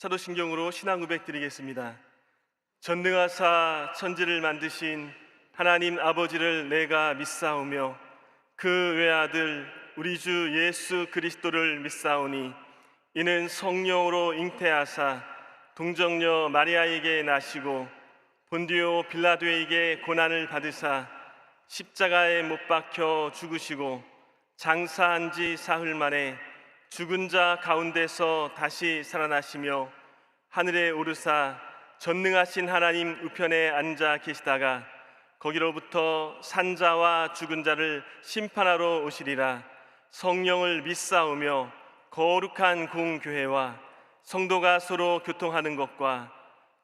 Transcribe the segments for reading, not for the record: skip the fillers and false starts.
사도신경으로 신앙 고백 드리겠습니다. 전능하사 천지를 만드신 하나님 아버지를 내가 믿사오며 그 외아들 우리 주 예수 그리스도를 믿사오니 이는 성령으로 잉태하사 동정녀 마리아에게 나시고 본디오 빌라도에게 고난을 받으사 십자가에 못 박혀 죽으시고 장사한 지 사흘 만에 죽은 자 가운데서 다시 살아나시며 하늘에 오르사 전능하신 하나님 우편에 앉아 계시다가 거기로부터 산자와 죽은 자를 심판하러 오시리라. 성령을 믿사오며 거룩한 공교회와 성도가 서로 교통하는 것과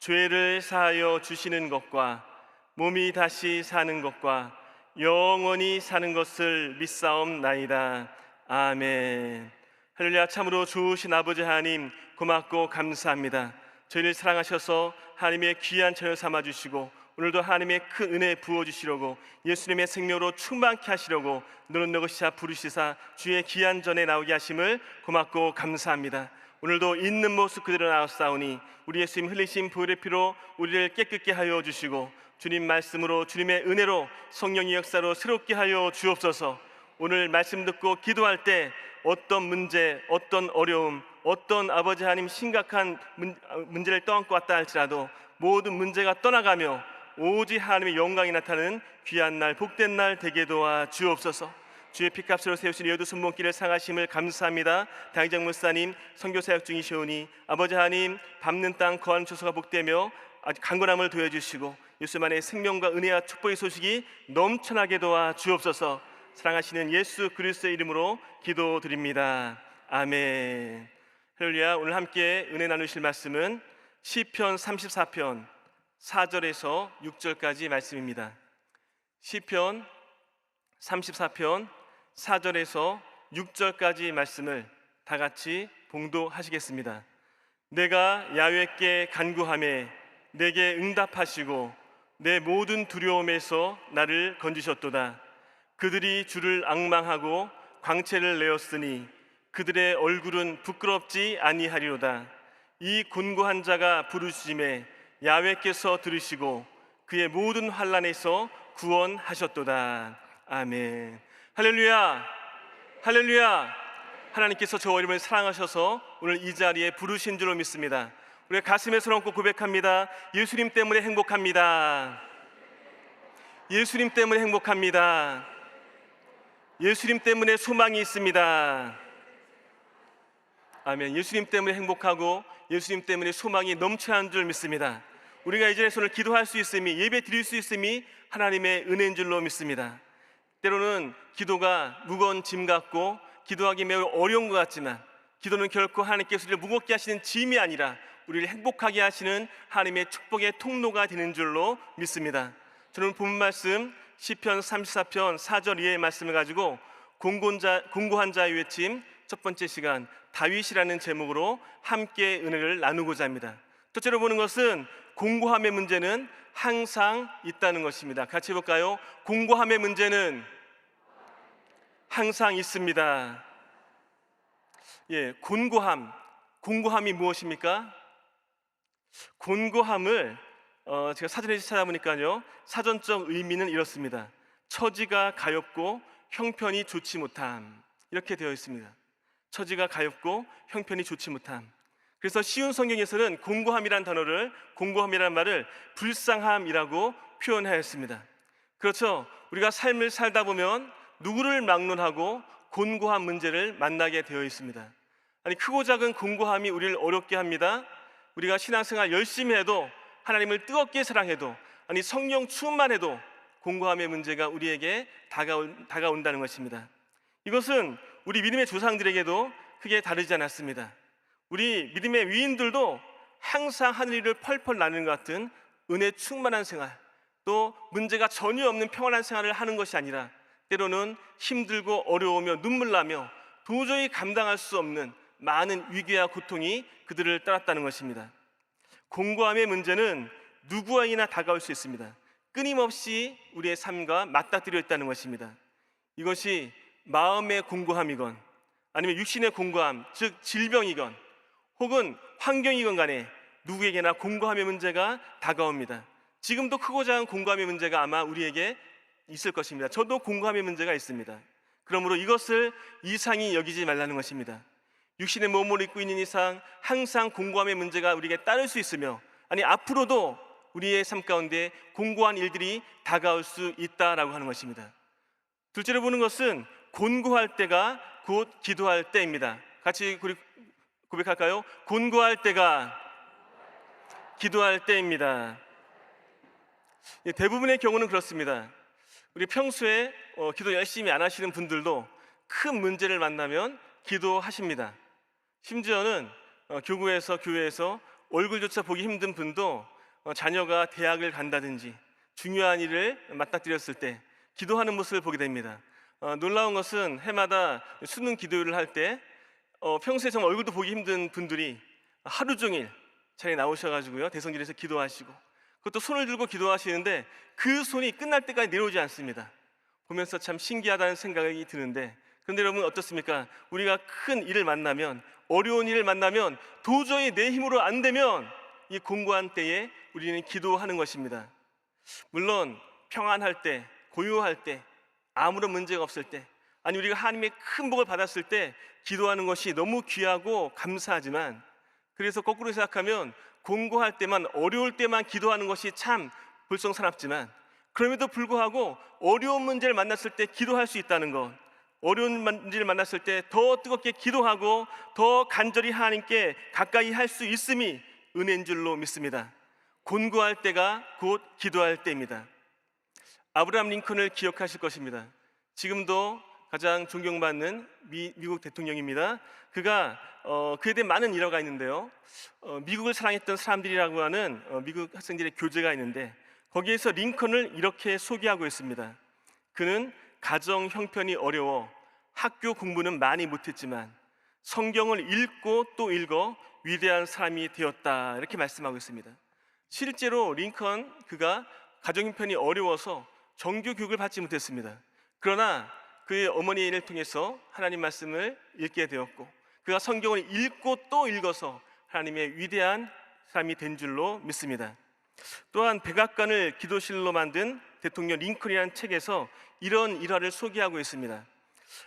죄를 사하여 주시는 것과 몸이 다시 사는 것과 영원히 사는 것을 믿사옵나이다. 아멘. 할렐루야. 참으로 좋으신 아버지 하나님 고맙고 감사합니다. 저희를 사랑하셔서 하나님의 귀한 자녀 삼아주시고 오늘도 하나님의 큰 은혜 부어주시려고 예수님의 생명으로 충만케 하시려고 너는 너것이야 부르시사 주의 귀한 전에 나오게 하심을 고맙고 감사합니다. 오늘도 있는 모습 그대로 나왔사오니 우리 예수님 흘리신 보혈의 피로 우리를 깨끗게 하여 주시고 주님 말씀으로 주님의 은혜로 성령의 역사로 새롭게 하여 주옵소서. 오늘 말씀 듣고 기도할 때 어떤 문제, 어떤 어려움, 어떤 아버지 하나님 심각한 문제를 떠안고 왔다 할지라도 모든 문제가 떠나가며 오직 하나님의 영광이 나타나는 귀한 날, 복된 날 되게 도와 주옵소서. 주의 피값으로 세우신 여두 손목길을 상하심을 감사합니다. 당장 목사님 선교사역 중이시오니 아버지 하나님 밟는 땅 거하는 처소가 복되며 아주 강건함을 도와주시고 예수만의 생명과 은혜와 축복의 소식이 넘쳐나게 도와 주옵소서. 사랑하시는 예수 그리스도의 이름으로 기도드립니다. 아멘. 할렐루야. 오늘 함께 은혜 나누실 말씀은 시편 34편 4절에서 6절까지 말씀입니다. 시편 34편 4절에서 6절까지 말씀을 다 같이 봉독하시겠습니다. 내가 야훼께 간구하매 내게 응답하시고 내 모든 두려움에서 나를 건지셨도다. 그들이 주를 앙망하고 광채를 내었으니 그들의 얼굴은 부끄럽지 아니하리로다. 이 곤고한 자가 부르짖음에 야훼께서 들으시고 그의 모든 환난에서 구원하셨도다. 아멘. 할렐루야. 할렐루야. 하나님께서 저와 여러분을 사랑하셔서 오늘 이 자리에 부르신 줄로 믿습니다. 우리가 가슴에 손 얹고 고백합니다. 예수님 때문에 행복합니다. 예수님 때문에 행복합니다. 예수님 때문에 소망이 있습니다. 아멘. 예수님 때문에 행복하고 예수님 때문에 소망이 넘쳐나는 줄 믿습니다. 우리가 이 자리에 손을 기도할 수 있음이, 예배 드릴 수 있음이 하나님의 은혜인 줄로 믿습니다. 때로는 기도가 무거운 짐 같고 기도하기 매우 어려운 것 같지만 기도는 결코 하나님께서 우리를 무겁게 하시는 짐이 아니라 우리를 행복하게 하시는 하나님의 축복의 통로가 되는 줄로 믿습니다. 저는 본 말씀 시편 34편 4절 이하의 말씀을 가지고 공고한 자의 외침 첫 번째 시간 다윗이라는 제목으로 함께 은혜를 나누고자 합니다. 첫째로 보는 것은 공고함의 문제는 항상 있다는 것입니다. 같이 해볼까요? 공고함의 문제는 항상 있습니다. 예, 공고함이 무엇입니까? 공고함을 제가 사전에서 찾아보니까요, 사전적 의미는 이렇습니다. 처지가 가엾고 형편이 좋지 못함, 이렇게 되어 있습니다. 처지가 가엾고 형편이 좋지 못함. 그래서 쉬운 성경에서는 공고함이라는 말을 불쌍함이라고 표현하였습니다. 그렇죠. 우리가 삶을 살다 보면 누구를 막론하고 곤고한 문제를 만나게 되어 있습니다. 아니, 크고 작은 곤고함이 우리를 어렵게 합니다. 우리가 신앙생활 열심히 해도, 하나님을 뜨겁게 사랑해도, 아니 성령 충만만 해도 곤고함의 문제가 우리에게 다가온다는 것입니다. 이것은 우리 믿음의 조상들에게도 크게 다르지 않았습니다. 우리 믿음의 위인들도 항상 하늘위를 펄펄 나는 것 같은 은혜 충만한 생활, 또 문제가 전혀 없는 평안한 생활을 하는 것이 아니라 때로는 힘들고 어려우며 눈물나며 도저히 감당할 수 없는 많은 위기와 고통이 그들을 따랐다는 것입니다. 공고함의 문제는 누구에게나 다가올 수 있습니다. 끊임없이 우리의 삶과 맞닥뜨려 있다는 것입니다. 이것이 마음의 공고함이건 아니면 육신의 공고함, 즉 질병이건 혹은 환경이건 간에 누구에게나 공고함의 문제가 다가옵니다. 지금도 크고 작은 공고함의 문제가 아마 우리에게 있을 것입니다. 저도 공고함의 문제가 있습니다. 그러므로 이것을 이상히 여기지 말라는 것입니다. 육신의 몸을 입고 있는 이상 항상 공고함의 문제가 우리에게 따를 수 있으며, 아니 앞으로도 우리의 삶 가운데 공고한 일들이 다가올 수 있다라고 하는 것입니다. 둘째로 보는 것은 곤고할 때가 곧 기도할 때입니다. 같이 고백할까요? 곤고할 때가 기도할 때입니다. 대부분의 경우는 그렇습니다. 우리 평소에 기도 열심히 안 하시는 분들도 큰 문제를 만나면 기도하십니다. 심지어는 교회에서 얼굴조차 보기 힘든 분도 자녀가 대학을 간다든지 중요한 일을 맞닥뜨렸을 때 기도하는 모습을 보게 됩니다. 놀라운 것은 해마다 수능 기도를 할 때 평소에 정말 얼굴도 보기 힘든 분들이 하루 종일 자리에 나오셔가지고요, 대성전에서 기도하시고, 그것도 손을 들고 기도하시는데 그 손이 끝날 때까지 내려오지 않습니다. 보면서 참 신기하다는 생각이 드는데, 그런데 여러분 어떻습니까? 우리가 큰 일을 만나면, 어려운 일을 만나면 도저히 내 힘으로 안 되면 이 공고한 때에 우리는 기도하는 것입니다. 물론 평안할 때, 고요할 때, 아무런 문제가 없을 때, 아니 우리가 하나님의 큰 복을 받았을 때 기도하는 것이 너무 귀하고 감사하지만, 그래서 거꾸로 생각하면 공고할 때만, 어려울 때만 기도하는 것이 참 불성사납지만, 그럼에도 불구하고 어려운 문제를 만났을 때 기도할 수 있다는 것, 어려운 문제를 만났을 때 더 뜨겁게 기도하고 더 간절히 하나님께 가까이 할 수 있음이 은혜인 줄로 믿습니다. 곤고할 때가 곧 기도할 때입니다. 아브라함 링컨을 기억하실 것입니다. 지금도 가장 존경받는 미국 대통령입니다. 그가 그에 대해 많은 일화가 있는데요, 미국을 사랑했던 사람들이라고 하는 미국 학생들의 교재가 있는데, 거기에서 링컨을 이렇게 소개하고 있습니다. 그는 가정 형편이 어려워 학교 공부는 많이 못했지만 성경을 읽고 또 읽어 위대한 사람이 되었다, 이렇게 말씀하고 있습니다. 실제로 링컨, 그가 가정 형편이 어려워서 정규 교육을 받지 못했습니다. 그러나 그의 어머니를 통해서 하나님 말씀을 읽게 되었고, 그가 성경을 읽고 또 읽어서 하나님의 위대한 사람이 된 줄로 믿습니다. 또한 백악관을 기도실로 만든 대통령 링컨이라는 책에서 이런 일화를 소개하고 있습니다.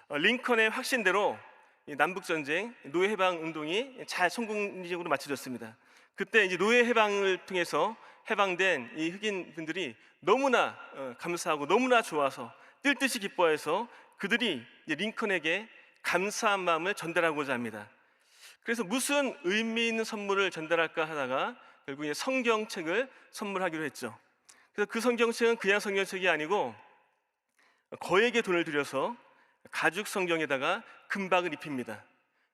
링컨의 확신대로 남북전쟁, 노예해방 운동이 잘 성공적으로 마쳐졌습니다. 그때 이제 노예해방을 통해서 해방된 이 흑인분들이 너무나 감사하고 너무나 좋아서 뜰 듯이 기뻐해서 그들이 이제 링컨에게 감사한 마음을 전달하고자 합니다. 그래서 무슨 의미 있는 선물을 전달할까 하다가 결국 이제 성경책을 선물하기로 했죠. 그래서 그 성경책은 그냥 성경책이 아니고 거액의 돈을 들여서 가죽 성경에다가 금박을 입힙니다.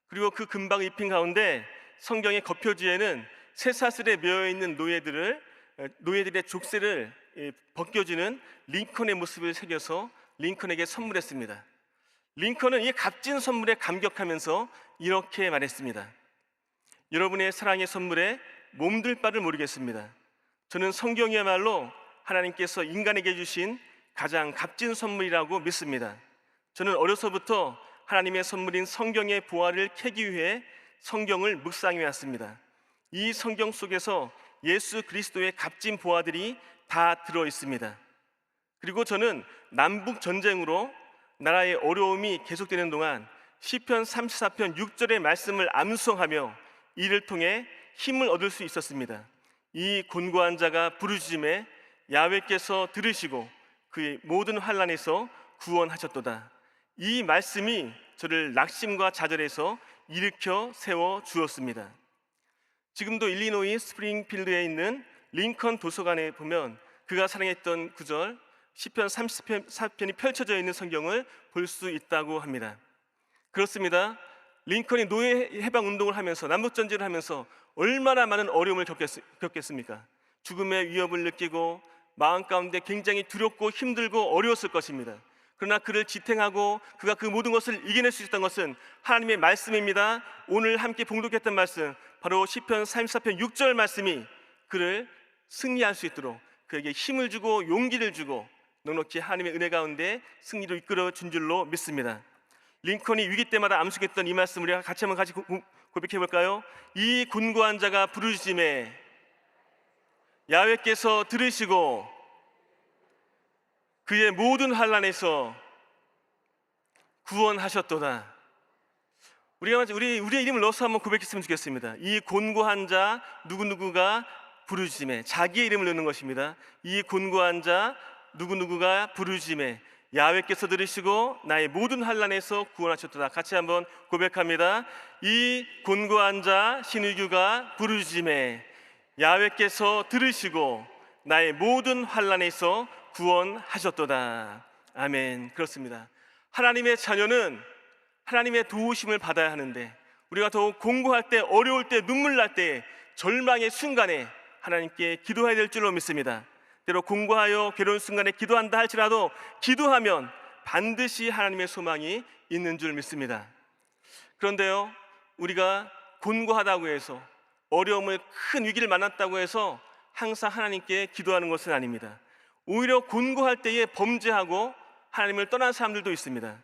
그리고 그 금박을 입힌 가운데 성경의 겉표지에는 쇠사슬에 매여 있는 노예들의 족쇄를 벗겨주는 링컨의 모습을 새겨서 링컨에게 선물했습니다. 링컨은 이 값진 선물에 감격하면서 이렇게 말했습니다. 여러분의 사랑의 선물에 몸둘 바를 모르겠습니다. 저는 성경이야말로 하나님께서 인간에게 주신 가장 값진 선물이라고 믿습니다. 저는 어려서부터 하나님의 선물인 성경의 보화를 캐기 위해 성경을 묵상해 왔습니다. 이 성경 속에서 예수 그리스도의 값진 보화들이 다 들어 있습니다. 그리고 저는 남북 전쟁으로 나라의 어려움이 계속되는 동안 시편 34편 6절의 말씀을 암송하며 이를 통해 힘을 얻을 수 있었습니다. 이 곤고한 자가 부르짖음에 야훼께서 들으시고 그의 모든 환난에서 구원하셨도다. 이 말씀이 저를 낙심과 좌절에서 일으켜 세워 주었습니다. 지금도 일리노이 스프링필드에 있는 링컨 도서관에 보면 그가 사랑했던 구절 시편 34편이 펼쳐져 있는 성경을 볼 수 있다고 합니다. 그렇습니다. 링컨이 노예 해방 운동을 하면서 남북전쟁을 하면서 얼마나 많은 어려움을 겪겠습니까? 죽음의 위협을 느끼고 마음 가운데 굉장히 두렵고 힘들고 어려웠을 것입니다. 그러나 그를 지탱하고 그가 그 모든 것을 이겨낼 수 있었던 것은 하나님의 말씀입니다. 오늘 함께 봉독했던 말씀, 바로 시편 34편 6절 말씀이 그를 승리할 수 있도록 그에게 힘을 주고 용기를 주고 넉넉히 하나님의 은혜 가운데 승리로 이끌어 준 줄로 믿습니다. 링컨이 위기 때마다 암송했던 이 말씀을 우리가 같이 한번 고백해 볼까요? 이 곤고한 자가 부르짖음에 야훼께서 들으시고 그의 모든 환난에서 구원하셨도다. 우리의 이름을 넣어서 한번 고백했으면 좋겠습니다. 이 곤고한 자 누구누구가 부르짖음에, 자기의 이름을 넣는 것입니다. 이 곤고한 자 누구누구가 부르짖음에 야훼께서 들으시고 나의 모든 환난에서 구원하셨도다. 같이 한번 고백합니다. 이 곤고한 자 신의규가 부르짖음에 야훼께서 들으시고 나의 모든 환난에서 구원하셨도다. 아멘. 그렇습니다. 하나님의 자녀는 하나님의 도우심을 받아야 하는데, 우리가 더욱 공고할 때, 어려울 때, 눈물 날 때, 절망의 순간에 하나님께 기도해야 될 줄로 믿습니다. 때로 공고하여 괴로운 순간에 기도한다 할지라도 기도하면 반드시 하나님의 소망이 있는 줄 믿습니다. 그런데요, 우리가 곤고하다고 해서, 어려움을, 큰 위기를 만났다고 해서 항상 하나님께 기도하는 것은 아닙니다. 오히려 곤고할 때에 범죄하고 하나님을 떠난 사람들도 있습니다.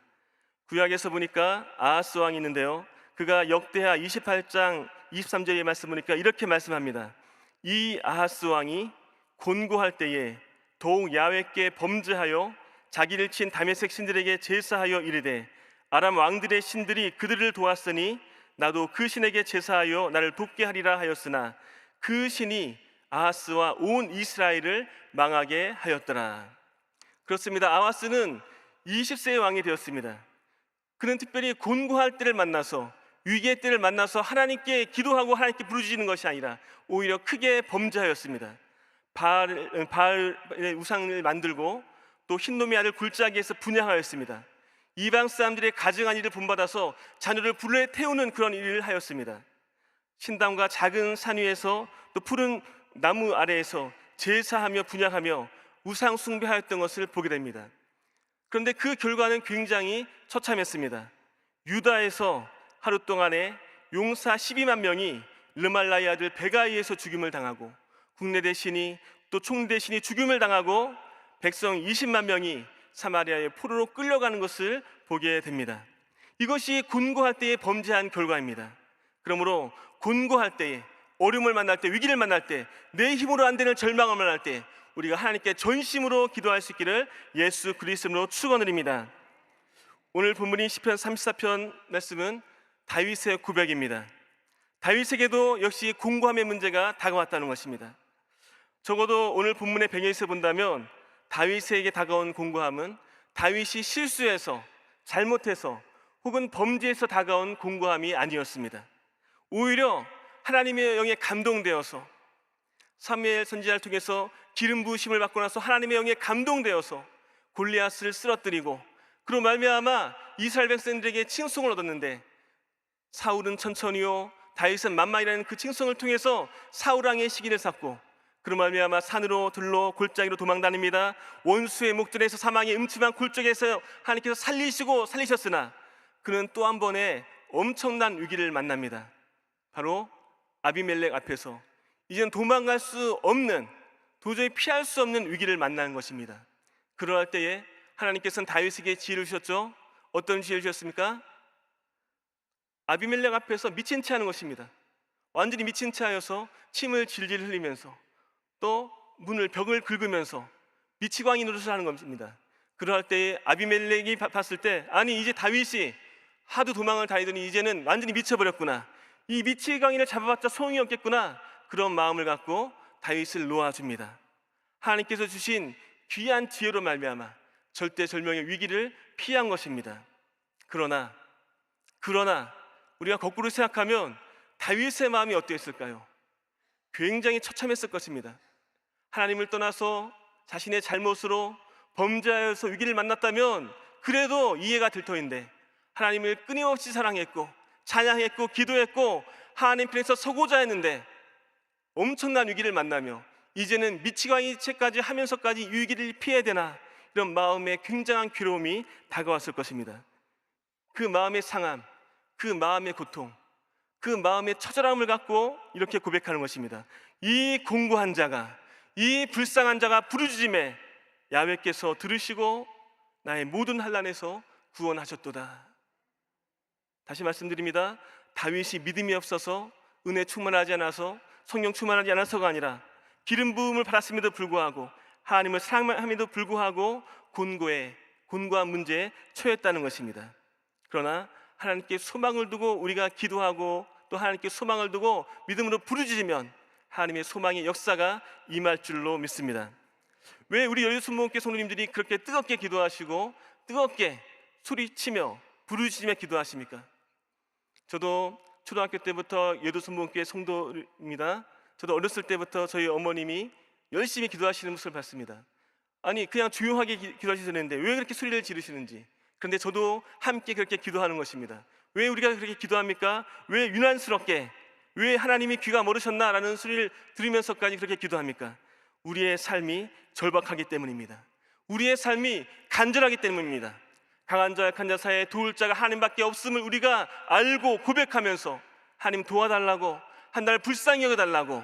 구약에서 보니까 아하스 왕이 있는데요, 그가 역대하 28장 23절의 말씀 보니까 이렇게 말씀합니다. 이 아하스 왕이 곤고할 때에 더욱 야훼께 범죄하여 자기를 친 다메섹 신들에게 제사하여 이르되 아람 왕들의 신들이 그들을 도왔으니 나도 그 신에게 제사하여 나를 돕게 하리라 하였으나 그 신이 아하스와 온 이스라엘을 망하게 하였더라. 그렇습니다. 아하스는 20세의 왕이 되었습니다. 그는 특별히 곤고할 때를 만나서, 위기의 때를 만나서 하나님께 기도하고 하나님께 부르짖는 것이 아니라 오히려 크게 범죄하였습니다. 바알의 우상을 만들고 또 흰놈의 아들 굴짜기에서 분향하였습니다. 이방 사람들의 가증한 일을 본받아서 자녀를 불에 태우는 그런 일을 하였습니다. 신당과 작은 산 위에서 또 푸른 나무 아래에서 제사하며 분향하며 우상 숭배하였던 것을 보게 됩니다. 그런데 그 결과는 굉장히 처참했습니다. 유다에서 하루 동안에 용사 12만 명이 르말라의 아들 베가이에서 죽임을 당하고, 국내 대신이 또 총 대신이 죽임을 당하고, 백성 20만 명이 사마리아의 포로로 끌려가는 것을 보게 됩니다. 이것이 곤고할 때에 범죄한 결과입니다. 그러므로 곤고할 때에, 어려움을 만날 때, 위기를 만날 때, 내 힘으로 안 되는 절망을 만날 때 우리가 하나님께 전심으로 기도할 수 있기를 예수 그리스도로 축원드립니다. 오늘 본문인 시편 34편 말씀은 다윗의 고백입니다. 다윗에게도 역시 곤고함의 문제가 다가왔다는 것입니다. 적어도 오늘 본문의 배경에서 본다면 다윗에게 다가온 곤고함은 다윗이 실수해서, 잘못해서 혹은 범죄해서 다가온 곤고함이 아니었습니다. 오히려 하나님의 영에 감동되어서, 사무엘 선지자를 통해서 기름 부으심을 받고 나서 하나님의 영에 감동되어서 골리앗을 쓰러뜨리고, 그로 말미암아 이스라엘 백성들에게 칭송을 얻었는데, 사울은 천천히요 다윗은 만만이라는 그 칭송을 통해서 사울 왕의 시기를 샀고, 그로 말미암아 산으로 들로 골짜기로 도망다닙니다. 원수의 목전에서 사망의 음침한 굴쪽에서 하나님께서 살리셨으나 그는 또 한 번의 엄청난 위기를 만납니다. 바로 아비멜렉 앞에서 이제는 도망갈 수 없는, 도저히 피할 수 없는 위기를 만나는 것입니다. 그러할 때에 하나님께서는 다윗에게 지혜를 주셨죠. 어떤 지혜를 주셨습니까? 아비멜렉 앞에서 미친 채 하는 것입니다. 완전히 미친 채 하여서 침을 질질 흘리면서 또 벽을 긁으면서 미치광이 노릇을 하는 것입니다. 그러할 때에 아비멜렉이 봤을 때, 아니 이제 다윗이 하도 도망을 다니더니 이제는 완전히 미쳐버렸구나, 이 미치광이를 잡아봤자 소용이 없겠구나, 그런 마음을 갖고 다윗을 놓아줍니다. 하나님께서 주신 귀한 지혜로 말미암아 절대절명의 위기를 피한 것입니다. 그러나 우리가 거꾸로 생각하면 다윗의 마음이 어땠을까요? 굉장히 처참했을 것입니다. 하나님을 떠나서 자신의 잘못으로 범죄하여서 위기를 만났다면 그래도 이해가 될 터인데, 하나님을 끊임없이 사랑했고 찬양했고 기도했고 하나님 편에서 서고자 했는데 엄청난 위기를 만나며 이제는 미치광이 채까지 하면서까지 이 위기를 피해야 되나, 이런 마음에 굉장한 괴로움이 다가왔을 것입니다. 그 마음의 상함, 그 마음의 고통, 그 마음의 처절함을 갖고 이렇게 고백하는 것입니다. 이 곤고한 자가, 이 불쌍한 자가 부르짖음에 야훼께서 들으시고 나의 모든 환난에서 구원하셨도다. 다시 말씀드립니다. 다윗이 믿음이 없어서, 은혜 충만하지 않아서, 성령 충만하지 않아서가 아니라 기름 부음을 받았음에도 불구하고, 하나님을 사랑함에도 불구하고 곤고한 문제에 처했다는 것입니다. 그러나 하나님께 소망을 두고 우리가 기도하고 또 하나님께 소망을 두고 믿음으로 부르짖으면 하나님의 소망의 역사가 임할 줄로 믿습니다. 왜 우리 여리순복음교회 성도님들이 그렇게 뜨겁게 기도하시고 뜨겁게 소리치며 부르짖으며 기도하십니까? 저도 초등학교 때부터 여리순복음교회 성도입니다. 저도 어렸을 때부터 저희 어머님이 열심히 기도하시는 모습을 봤습니다. 아니, 그냥 조용하게 기도하시는데 왜 그렇게 소리를 지르시는지. 그런데 저도 함께 그렇게 기도하는 것입니다. 왜 우리가 그렇게 기도합니까? 왜 유난스럽게, 왜 하나님이 귀가 멀으셨나라는 소리를 들으면서까지 그렇게 기도합니까? 우리의 삶이 절박하기 때문입니다. 우리의 삶이 간절하기 때문입니다. 강한 자 약한 자 사이에 도울 자가 하나님밖에 없음을 우리가 알고 고백하면서 하나님 도와달라고, 한 날 불쌍히 여겨달라고,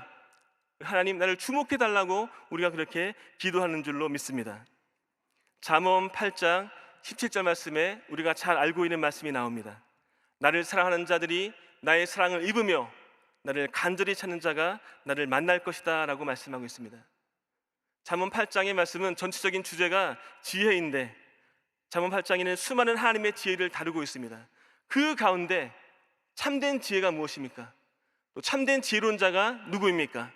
하나님 나를 주목해달라고 우리가 그렇게 기도하는 줄로 믿습니다. 잠언 8장 17절 말씀에 우리가 잘 알고 있는 말씀이 나옵니다. 나를 사랑하는 자들이 나의 사랑을 입으며 나를 간절히 찾는 자가 나를 만날 것이다 라고 말씀하고 있습니다. 잠언 8장의 말씀은 전체적인 주제가 지혜인데, 잠언 8장에는 수많은 하나님의 지혜를 다루고 있습니다. 그 가운데 참된 지혜가 무엇입니까? 또 참된 지혜로운 자가 누구입니까?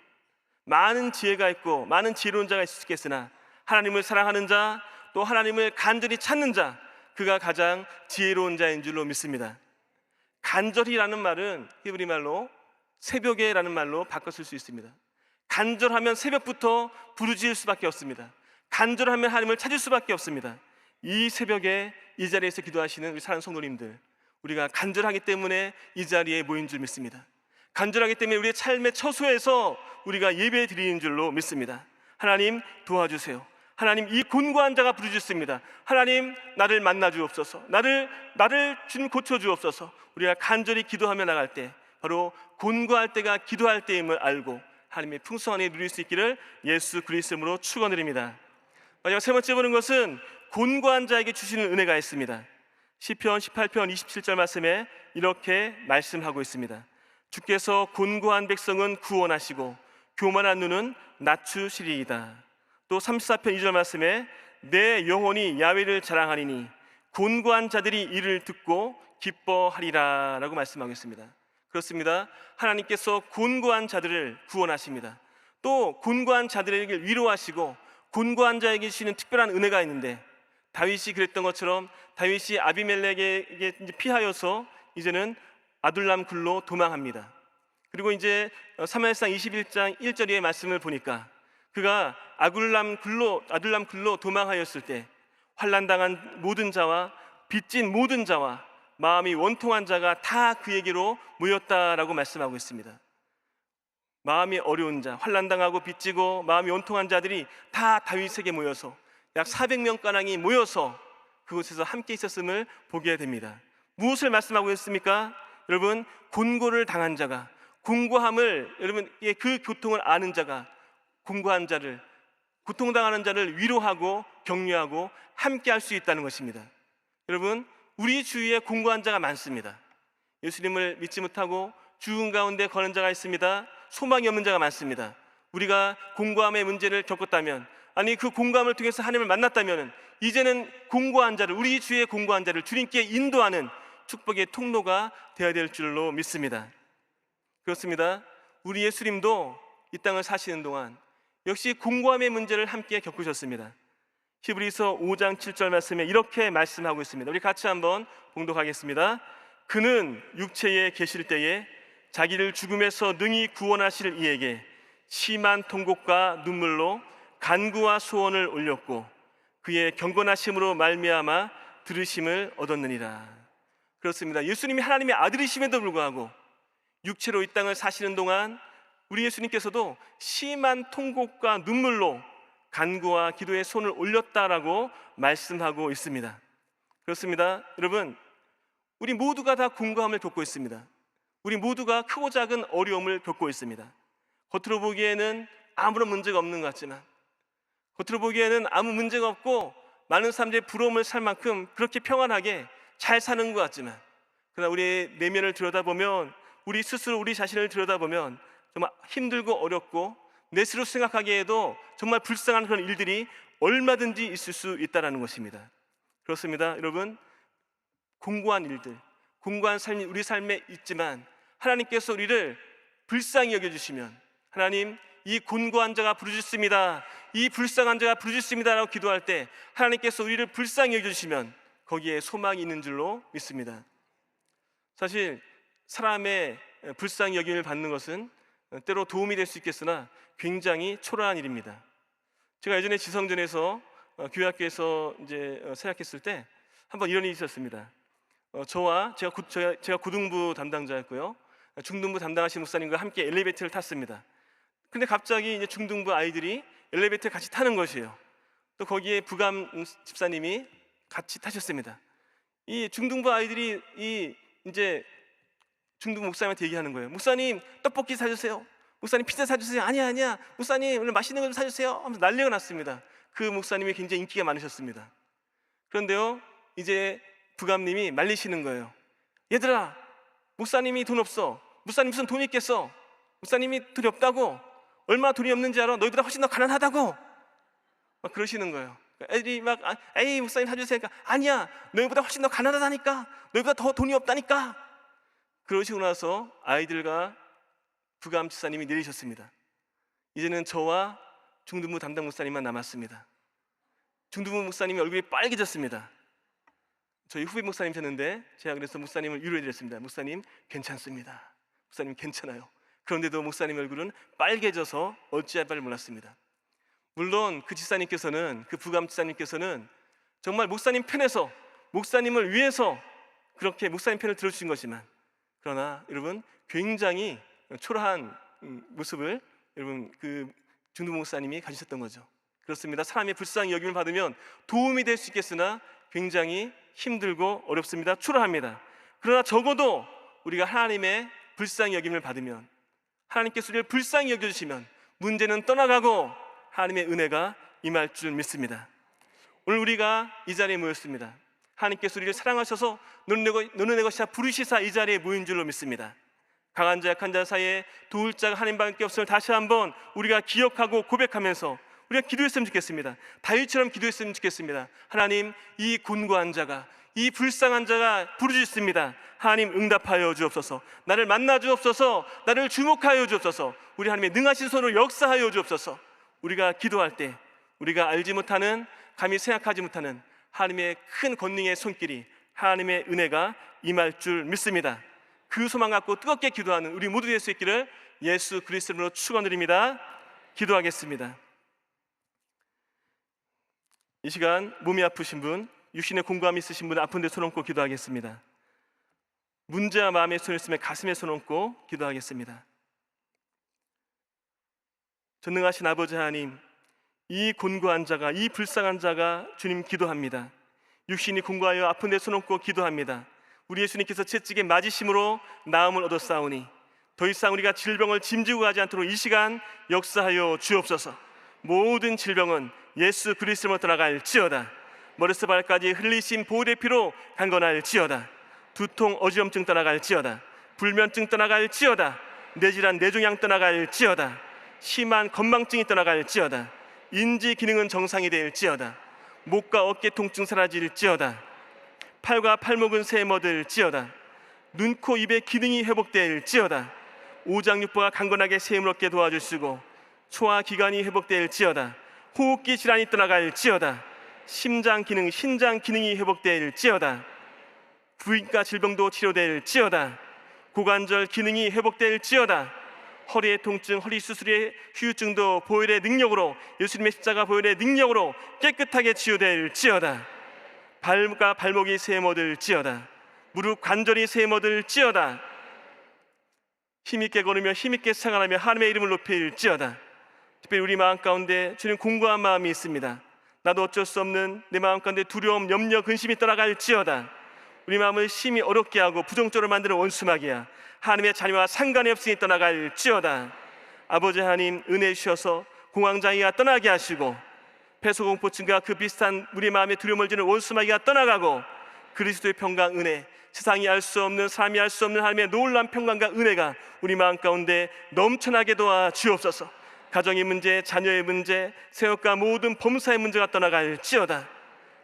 많은 지혜가 있고 많은 지혜로운 자가 있겠으나 하나님을 사랑하는 자, 또 하나님을 간절히 찾는 자, 그가 가장 지혜로운 자인 줄로 믿습니다. 간절히라는 말은 히브리 말로 새벽에라는 말로 바꿔 쓸 수 있습니다. 간절하면 새벽부터 부르짖을 수밖에 없습니다. 간절하면 하나님을 찾을 수밖에 없습니다. 이 새벽에 이 자리에서 기도하시는 우리 사랑하는 성도님들, 우리가 간절하기 때문에 이 자리에 모인 줄 믿습니다. 간절하기 때문에 우리의 삶의 처소에서 우리가 예배 드리는 줄로 믿습니다. 하나님 도와주세요. 하나님, 이 곤고한 자가 부르짖습니다. 하나님, 나를 만나 주옵소서. 나를 주님 고쳐 주옵소서. 우리가 간절히 기도하며 나갈 때 바로 곤고할 때가 기도할 때임을 알고 하나님의 풍성한 은혜 누릴 수 있기를 예수 그리스도 이름으로 축원드립니다. 마지막 세 번째 보는 것은 곤고한 자에게 주시는 은혜가 있습니다. 시편 18편 27절 말씀에 이렇게 말씀하고 있습니다. 주께서 곤고한 백성은 구원하시고 교만한 눈은 낮추시리이다. 또 34편 2절 말씀에 내 영혼이 야훼를 자랑하리니 곤고한 자들이 이를 듣고 기뻐하리라 라고 말씀하고 있습니다. 그렇습니다. 하나님께서 곤고한 자들을 구원하십니다. 또 곤고한 자들에게 위로하시고 곤고한 자에게 주시는 특별한 은혜가 있는데, 다윗이 그랬던 것처럼 다윗이 아비멜렉에게 피하여서 이제는 아둘람 굴로 도망합니다. 그리고 이제 사무엘상 21장 1절의 말씀을 보니까 그가 아둘람 굴로 도망하였을 때 환난당한 모든 자와 빚진 모든 자와 마음이 원통한 자가 다 그에게로 모였다라고 말씀하고 있습니다. 마음이 어려운 자, 환난당하고 빚지고 마음이 원통한 자들이 다 다윗에게 모여서 약 400명가량이 모여서 그곳에서 함께 있었음을 보게 됩니다. 무엇을 말씀하고 있습니까? 여러분, 곤고를 당한 자가, 곤고함을, 여러분, 그 고통을 아는 자가 곤고한 자를, 고통당하는 자를 위로하고 격려하고 함께 할 수 있다는 것입니다. 여러분, 우리 주위에 곤고한 자가 많습니다. 예수님을 믿지 못하고 죽은 가운데 거는 자가 있습니다. 소망이 없는 자가 많습니다. 우리가 곤고함의 문제를 겪었다면, 아니 그 곤고함을 통해서 하나님을 만났다면 이제는 곤고한 자를, 우리 주위의 곤고한 자를 주님께 인도하는 축복의 통로가 되어야 될 줄로 믿습니다. 그렇습니다. 우리 예수님도 이 땅을 사시는 동안 역시 곤고함의 문제를 함께 겪으셨습니다. 히브리서 5장 7절 말씀에 이렇게 말씀하고 있습니다. 우리 같이 한번 봉독하겠습니다. 그는 육체에 계실 때에 자기를 죽음에서 능히 구원하실 이에게 심한 통곡과 눈물로 간구와 소원을 올렸고 그의 경건하심으로 말미암아 들으심을 얻었느니라. 그렇습니다. 예수님이 하나님의 아들이심에도 불구하고 육체로 이 땅을 사시는 동안 우리 예수님께서도 심한 통곡과 눈물로 간구와 기도의 손을 올렸다라고 말씀하고 있습니다. 그렇습니다. 여러분, 우리 모두가 다 곤고함을 겪고 있습니다. 우리 모두가 크고 작은 어려움을 겪고 있습니다. 겉으로 보기에는 아무런 문제가 없는 것 같지만, 겉으로 보기에는 아무 문제가 없고 많은 사람들의 부러움을 살 만큼 그렇게 평안하게 잘 사는 것 같지만, 그러나 우리의 내면을 들여다보면, 우리 스스로 우리 자신을 들여다보면 정말 힘들고 어렵고 내 스스로 생각하기에도 정말 불쌍한 그런 일들이 얼마든지 있을 수 있다는 것입니다. 그렇습니다. 여러분, 공고한 일들, 공고한 삶이 우리 삶에 있지만 하나님께서 우리를 불쌍히 여겨주시면, 하나님, 이 곤고한 자가 부르짖습니다, 이 불쌍한 자가 부르짖습니다 라고 기도할 때 하나님께서 우리를 불쌍히 여겨주시면 거기에 소망이 있는 줄로 믿습니다. 사실 사람의 불쌍히 여김을 받는 것은 때로 도움이 될 수 있겠으나 굉장히 초라한 일입니다. 제가 예전에 지성전에서 교회학교에서 이제 사역했을 때 한번 이런 일이 있었습니다. 제가 고등부 담당자였고요, 중등부 담당하신 목사님과 함께 엘리베이터를 탔습니다. 근데 갑자기 이제 중등부 아이들이 엘리베이터를 같이 타는 것이에요. 또 거기에 부감 집사님이 같이 타셨습니다. 이 중등부 아이들이 이제 중등부 목사님한테 얘기하는 거예요. 목사님, 떡볶이 사주세요. 목사님, 피자 사주세요. 아니야 목사님, 오늘 맛있는 거 좀 사주세요 하면서 난리가 났습니다. 그 목사님이 굉장히 인기가 많으셨습니다. 그런데요, 이제 부감님이 말리시는 거예요. 얘들아, 목사님이 돈 없어. 목사님 무슨 돈이 있겠어? 목사님이 돈이 없다고? 얼마나 돈이 없는지 알아? 너희보다 훨씬 더 가난하다고? 막 그러시는 거예요. 애들이 막 에이 목사님 사주세요. 그러니까 아니야, 너희보다 훨씬 더 가난하다니까, 너희보다 더 돈이 없다니까. 그러시고 나서 아이들과 부감 집사님이 내리셨습니다. 이제는 저와 중등부 담당 목사님만 남았습니다. 중등부 목사님이 얼굴이 빨개졌습니다. 저희 후배 목사님이셨는데 제가 그래서 목사님을 위로해드렸습니다. 목사님 괜찮습니다. 목사님 괜찮아요. 그런데도 목사님 얼굴은 빨개져서 어찌할 바를 몰랐습니다. 물론 그 집사님께서는, 그 부감 집사님께서는 정말 목사님 편에서, 목사님을 위해서 그렇게 목사님 편을 들어주신 것이지만, 그러나 여러분, 굉장히 초라한 모습을 여러분 그 중등부 목사님이 가지셨던 거죠. 그렇습니다. 사람의 불쌍히 여김을 받으면 도움이 될 수 있겠으나 굉장히 힘들고 어렵습니다. 초라합니다. 그러나 적어도 우리가 하나님의 불쌍히 여김을 받으면, 하나님께서 우리를 불쌍히 여겨주시면 문제는 떠나가고 하나님의 은혜가 임할 줄 믿습니다. 오늘 우리가 이 자리에 모였습니다. 하나님께서 우리를 사랑하셔서 너는 내 것이라 부르시사 이 자리에 모인 줄로 믿습니다. 강한 자 약한 자 사이에 도울 자가 하나님밖에 없음을 다시 한번 우리가 기억하고 고백하면서 우리가 기도했으면 좋겠습니다. 다윗처럼 기도했으면 좋겠습니다. 하나님, 이 곤고한 자가, 이 불쌍한 자가 부르짖습니다. 하나님 응답하여 주옵소서. 나를 만나 주옵소서. 나를 주목하여 주옵소서. 우리 하나님의 능하신 손으로 역사하여 주옵소서. 우리가 기도할 때 우리가 알지 못하는, 감히 생각하지 못하는 하나님의 큰 권능의 손길이, 하나님의 은혜가 임할 줄 믿습니다. 그 소망 갖고 뜨겁게 기도하는 우리 모두 될 수 있기를 예수 그리스도로 축원드립니다. 기도하겠습니다. 이 시간 몸이 아프신 분, 육신의 공고함이 있으신 분, 아픈 데 손 얹고 기도하겠습니다. 문제와 마음에 손을 쓰며 가슴에 손 얹고 기도하겠습니다. 전능하신 아버지 하나님, 이 곤고한 자가, 이 불쌍한 자가 주님 기도합니다. 육신이 공고하여 아픈 데 손 얹고 기도합니다. 우리 예수님께서 채찍에 맞으심으로 나음을 얻었사오니 더 이상 우리가 질병을 짐지고 가지 않도록 이 시간 역사하여 주옵소서. 모든 질병은 예수 그리스도로 떠나갈지어다. 머리에서 발까지 흘리신 보혈의 피로 강건할지어다. 두통 어지럼증 떠나갈지어다. 불면증 떠나갈지어다. 뇌질환 뇌종양 떠나갈지어다. 심한 건망증이 떠나갈지어다. 인지 기능은 정상이 될지어다. 목과 어깨 통증 사라질지어다. 팔과 팔목은 새 멎을지어다. 눈, 코, 입의 기능이 회복될지어다. 오장육부가 강건하게 샘을 얻게 도와주시고 소화 기관이 회복될지어다. 호흡기 질환이 떠나갈지어다. 심장 기능, 신장 기능이 회복될지어다. 부인과 질병도 치료될지어다. 고관절 기능이 회복될지어다. 허리의 통증, 허리 수술의 후유증도 보혈의 능력으로, 예수님의 십자가 보혈의 능력으로 깨끗하게 치유될지어다. 발과 발목이 새 멎을지어다. 무릎 관절이 새 멎을지어다. 힘있게 걸으며 힘있게 생활하며 하나님의 이름을 높일지어다. 특별히 우리 마음 가운데 주님 공고한 마음이 있습니다. 나도 어쩔 수 없는 내 마음 가운데 두려움, 염려, 근심이 떠나갈지어다. 우리 마음을 심히 어렵게 하고 부정적으로 만드는 원수마귀야, 하나님의 자녀와 상관이 없으니 떠나갈지어다. 아버지 하나님, 은혜 주셔서 공황장애가 떠나게 하시고 폐소공포증과 그 비슷한 우리 마음에 두려움을 주는 원수마귀가 떠나가고 그리스도의 평강, 은혜, 세상이 알 수 없는, 사람이 알 수 없는 하나님의 놀라운 평강과 은혜가 우리 마음 가운데 넘쳐나게 도와 주옵소서. 가정의 문제, 자녀의 문제, 생업과 모든 범사의 문제가 떠나갈지어다.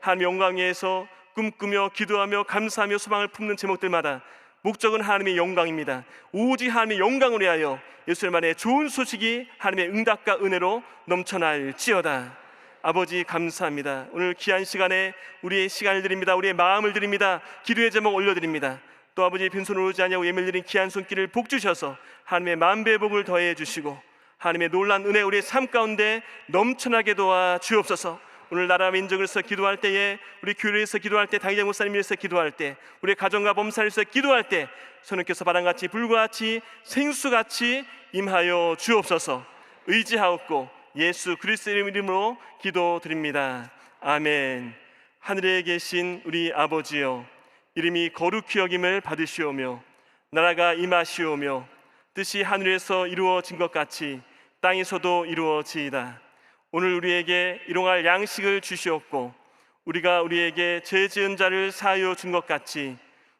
하나님의 영광 위에서 꿈꾸며 기도하며 감사하며 소망을 품는 제목들마다 목적은 하나님의 영광입니다. 오직 하나님의 영광을 위하여 예수님 안에 좋은 소식이 하나님의 응답과 은혜로 넘쳐날지어다. 아버지 감사합니다. 오늘 귀한 시간에 우리의 시간을 드립니다. 우리의 마음을 드립니다. 기도의 제목 올려드립니다. 또 아버지 빈손으로 오지 아니하고 예물드린 귀한 손길을 복 주셔서 하나님의 만배의 복을 더해 주시고 하나님의 놀란 은혜 우리의 삶 가운데 넘쳐나게 도와 주옵소서. 오늘 나라 민족을 위해서 기도할 때에, 우리 교회를 위해서 기도할 때, 당의장 목사님을 위해서 기도할 때, 우리 가정과 범사를 위해서 기도할 때 선생님께서 바람같이 불같이 생수같이 임하여 주옵소서. 의지하옵고 예수 그리스도의 이름으로 기도드립니다. 아멘. 하늘에 계신 우리 아버지여, 이름이 거룩히 여김을 받으시오며 나라가 임하시오며 뜻이 하늘에서 이루어진 것 같이 땅에서도 이루어지이다. 오늘 우리에게 일용할 양식을 주시옵고 우리가 우리에게 죄 지은 자를 사하여 준 것 같이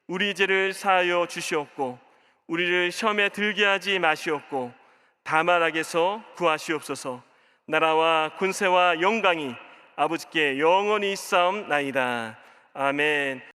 우리 죄를 사하여 주시옵고 우리를 시험에 들게 하지 마시옵고 다만 악에서 구하시옵소서. 나라와 권세와 영광이 아버지께 영원히 있사옵나이다. 아멘.